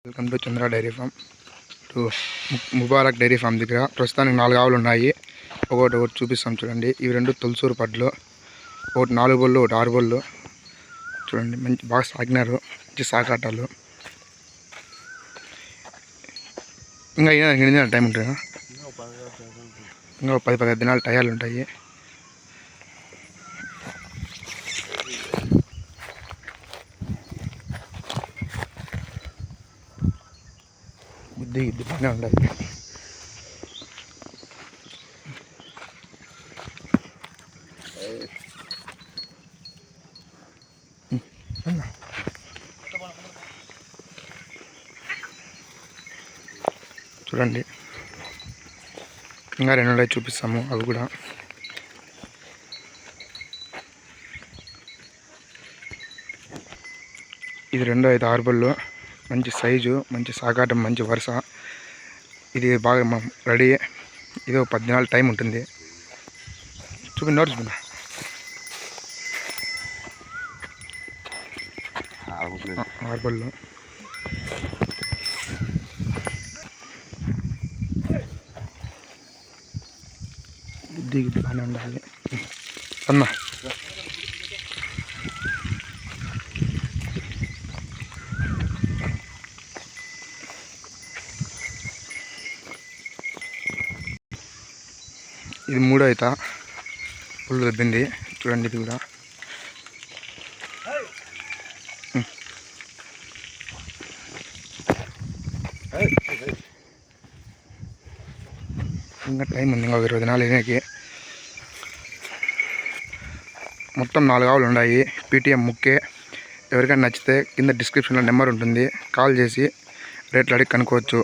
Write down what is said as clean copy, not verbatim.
Welcome to Chandra dairy farm to Mubarak dairy farm దగ్గర ప్రస్తుతానికి 4 ఆవులు ఉన్నాయి. ఒకటి చూపిస్తాం చూడండి. ఇవి 2 తులసూరు పడ్లు, ఒకటి 4 బొల్లు, ఒకటి 6 బొల్లు. చూడండి మంచి బాగా సాగినారు, మంచి సాకాటాలు. ఇంకా ఎన్ని దినాలు టైం ఉంటుంది? ఇంకా 10-15 దినాలు టయాలు ఉంటాయి. బుద్ధి బాగానే ఉండాలి. చూడండి ఇంకా 2 ఉన్నాయి, చూపిస్తాము అవి కూడా. ఇది 2 5 6 బళ్ళు, మంచి సైజు, మంచి సాగాటం, మంచి వరుస. ఇది బాగా రెడీ. ఇది 10 దినాల టైం ఉంటుంది. చూపిండి చూపిందా. 6 బళ్ళు. బుద్ధి బాగానే ఉండాలి అన్న. ఇది 3వ ఈత, పుల్లు దబ్బింది. చూడండి ఇది కూడా. ఇంకా టైం ఉంది, ఇంకా 20 దినాలు అయినాకి. మొత్తం 4 ఆవులు ఉన్నాయి. పీటీఎం ముక్కే. ఎవరికైనా నచ్చితే కింద డిస్క్రిప్షన్లో నెంబర్ ఉంటుంది, కాల్ చేసి రేట్లు అడిగి కనుక్కోవచ్చు.